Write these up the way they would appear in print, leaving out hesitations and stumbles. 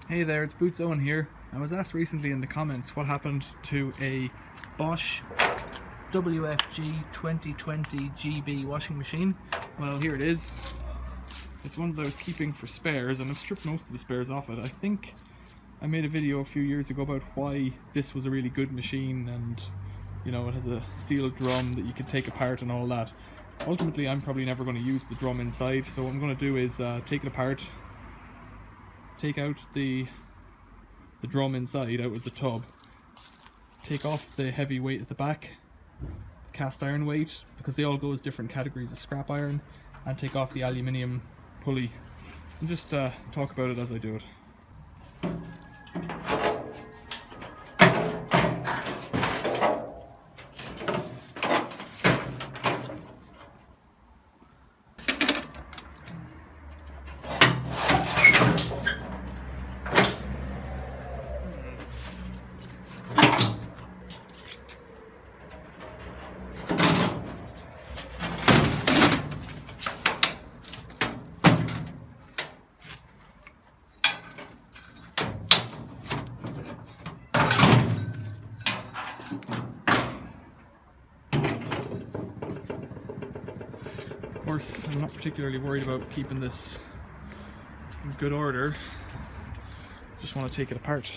Hey there, it's Boots Owen here. I was asked recently in the comments what happened to a Bosch WFG2020 GB washing machine. Well, here it is. It's one that I was keeping for spares, and I've stripped most of the spares off it. I think I made a video a few years ago about why this was a really good machine, and you know, it has a steel drum that you can take apart and all that. Ultimately, I'm probably never going to use the drum inside, so what I'm going to do is take it apart, take out the drum inside out of the tub, take off the heavy weight at the back, cast iron weight, because they all go as different categories of scrap iron, and take off the aluminium pulley, and just talk about it as I do it. Of course, I'm not particularly worried about keeping this in good order. Just want to take it apart.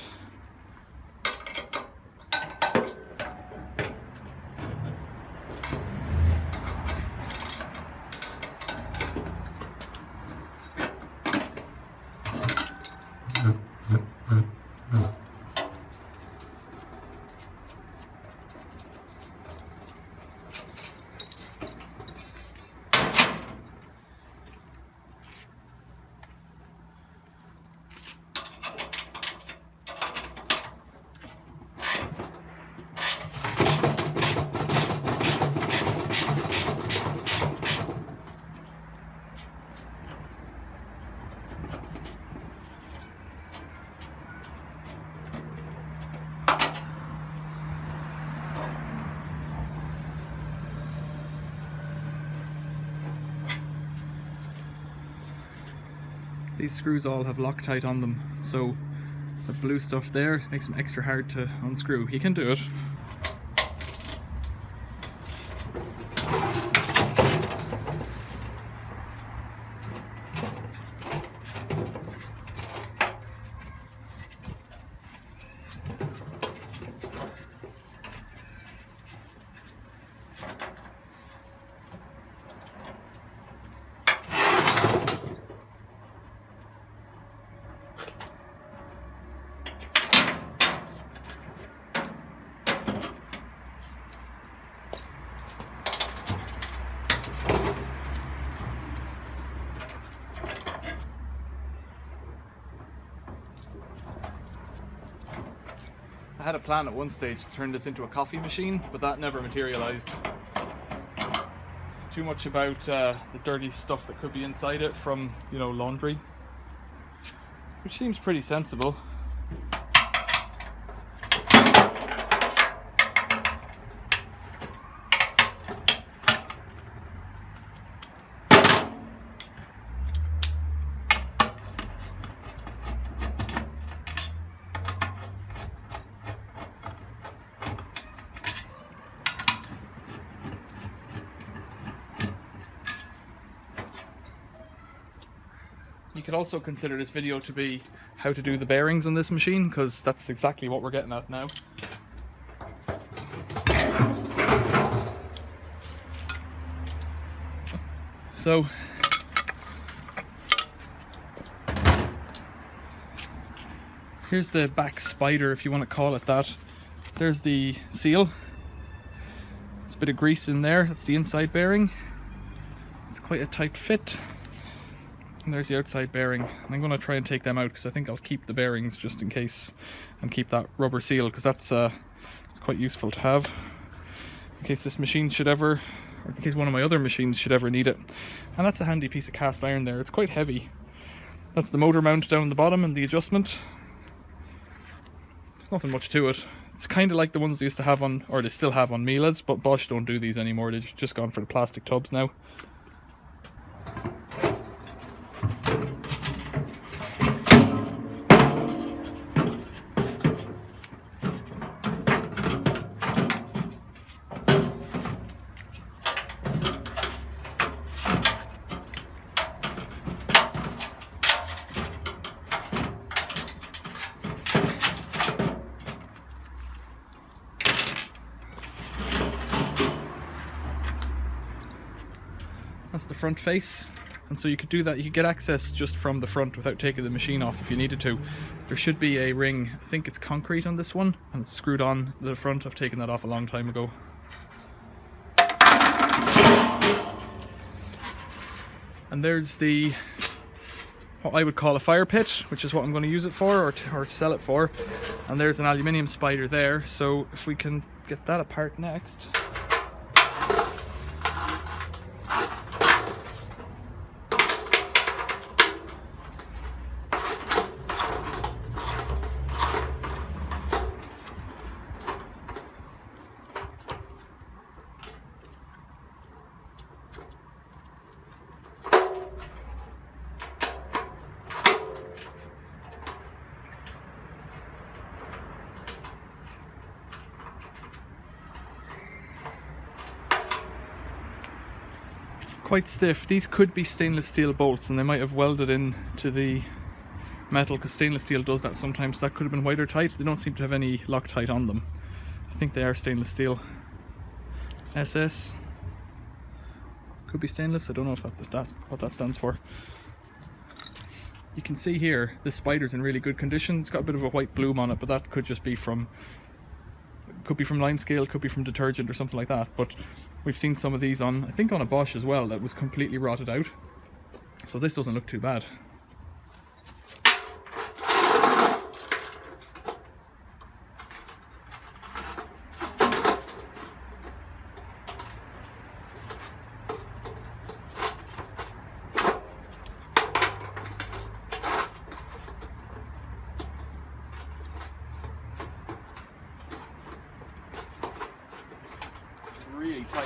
These screws all have Loctite on them, so the blue stuff there makes them extra hard to unscrew. You can do it. I had a plan at one stage to turn this into a coffee machine, but that never materialized. Too much about the dirty stuff that could be inside it from, you know, laundry, which seems pretty sensible. You could also consider this video to be how to do the bearings on this machine, because that's exactly what we're getting at now. So here's the back spider, if you want to call it that. There's the seal. There's a bit of grease in there. That's the inside bearing. It's quite a tight fit. And there's the outside bearing. And I'm going to try and take them out, because I think I'll keep the bearings just in case, and keep that rubber seal, because that's it's quite useful to have in case this machine should ever, or in case one of my other machines should ever need it. And that's a handy piece of cast iron there. It's quite heavy. That's the motor mount down the bottom and the adjustment. There's nothing much to it. It's kind of like the ones they used to have on, or they still have on Miele's, but Bosch don't do these anymore. They've just gone for the plastic tubs now. That's the front face. And so you could do that, you could get access just from the front without taking the machine off if you needed to. There should be a ring, I think it's concrete on this one, and it's screwed on the front. I've taken that off a long time ago. And there's the, what I would call a fire pit, which is what I'm going to use it for, or sell it for. And there's an aluminium spider there, so if we can get that apart next. Quite stiff. These could be stainless steel bolts, and they might have welded in to the metal, because stainless steel does that sometimes. That could have been wider tight. They don't seem to have any Loctite on them. I think they are stainless steel. SS could be stainless. I don't know if that's what that stands for. You can see here this spider's in really good condition. It's got a bit of a white bloom on it, but that could just be from, could be from lime scale, could be from detergent or something like that. But we've seen some of these on, I think on a Bosch as well, that was completely rotted out. So this doesn't look too bad. Really tight.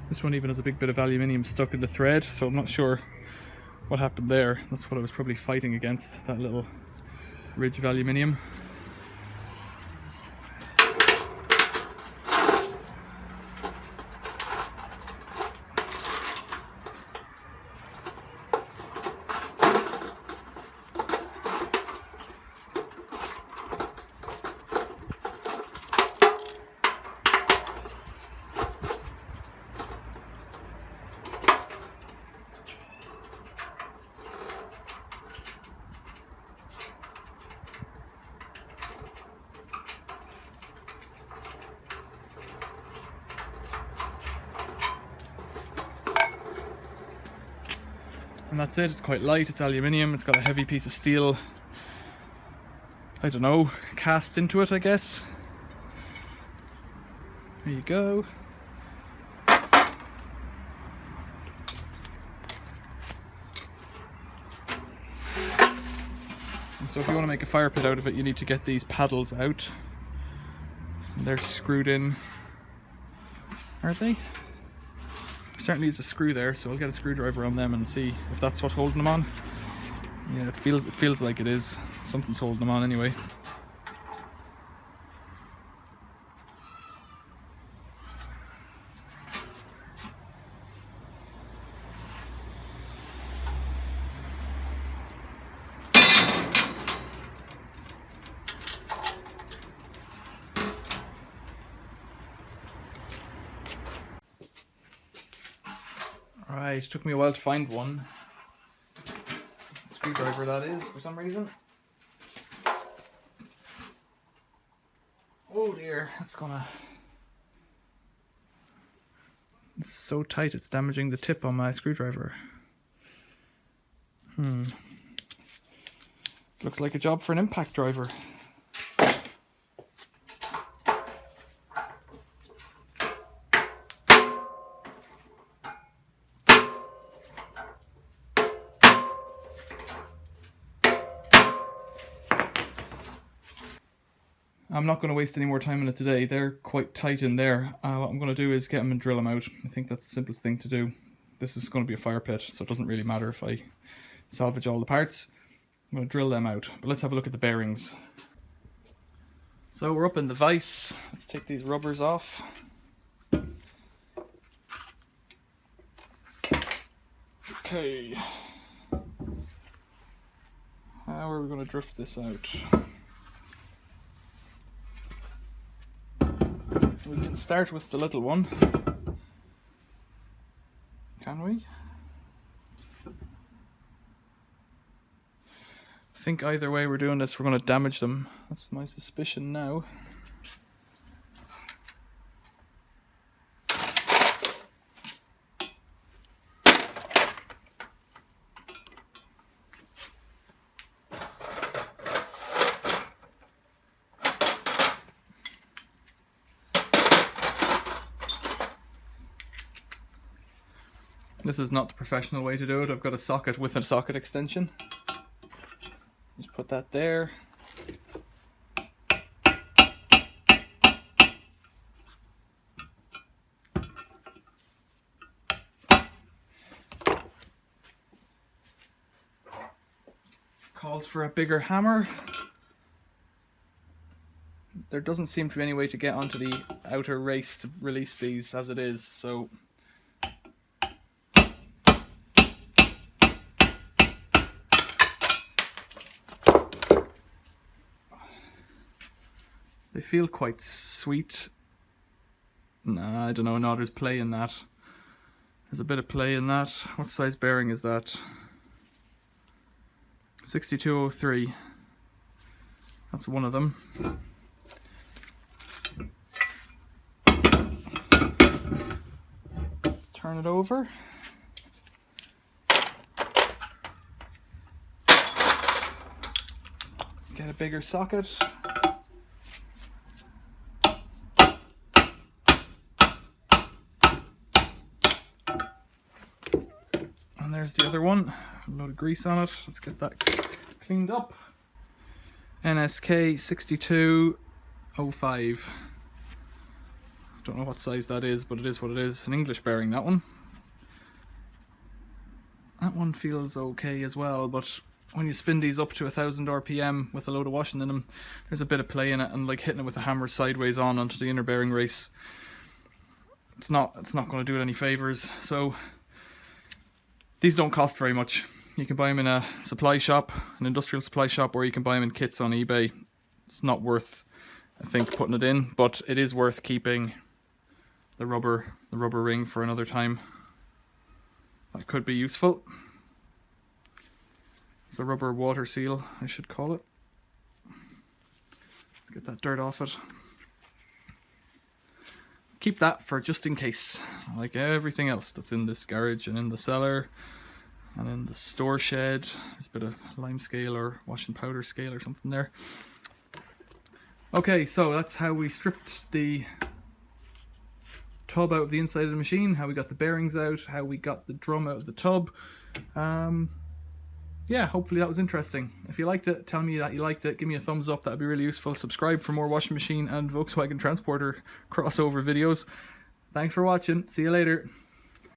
This one even has a big bit of aluminium stuck in the thread, so I'm not sure what happened there. That's what I was probably fighting against, that little ridge of aluminium. And that's it. It's quite light, it's aluminium, it's got a heavy piece of steel, I don't know, cast into it, I guess. There you go. And so if you want to make a fire pit out of it, you need to get these paddles out. And they're screwed in, aren't they? Certainly is a screw there, so I'll get a screwdriver on them and see if that's what's holding them on. Yeah, it feels like it is. Something's holding them on anyway. Right, it took me a while to find one. Screwdriver that is, for some reason. Oh dear, it's so tight it's damaging the tip on my screwdriver. Looks like a job for an impact driver. I'm not going to waste any more time on it today. They're quite tight in there. What I'm going to do is get them and drill them out. I think that's the simplest thing to do. This is going to be a fire pit, so it doesn't really matter if I salvage all the parts. I'm going to drill them out. But let's have a look at the bearings. So we're up in the vise. Let's take these rubbers off. Okay. How are we going to drift this out? We can start with the little one. Can we? I think either way we're doing this, we're going to damage them. That's my suspicion now. This is not the professional way to do it. I've got a socket with a socket extension. Just put that there. Calls for a bigger hammer. There doesn't seem to be any way to get onto the outer race to release these as it is, so they feel quite sweet. Nah, I don't know. No, there's play in that. There's a bit of play in that. What size bearing is that? 6203. That's one of them. Let's turn it over. Get a bigger socket. There's the other one. A load of grease on it. Let's get that cleaned up. NSK 6205. Don't know what size that is, but it is what it is. An English bearing, that one. That one feels okay as well, but when you spin these up to 1000 RPM with a load of washing in them, there's a bit of play in it, and like hitting it with a hammer sideways on onto the inner bearing race, it's not going to do it any favors. So these don't cost very much. You can buy them in a supply shop, an industrial supply shop, or you can buy them in kits on eBay. It's not worth, I think, putting it in, but it is worth keeping the rubber ring for another time. That could be useful. It's a rubber water seal, I should call it. Let's get that dirt off it. Keep that for just in case, like everything else that's in this garage and in the cellar and in the store shed. There's a bit of lime scale or washing powder scale or something there. Okay, so that's how we stripped the tub out of the inside of the machine, how we got the bearings out, how we got the drum out of the tub. Yeah, hopefully that was interesting. If you liked it, tell me that you liked it. Give me a thumbs up, that would be really useful. Subscribe for more washing machine and Volkswagen Transporter crossover videos. Thanks for watching. See you later.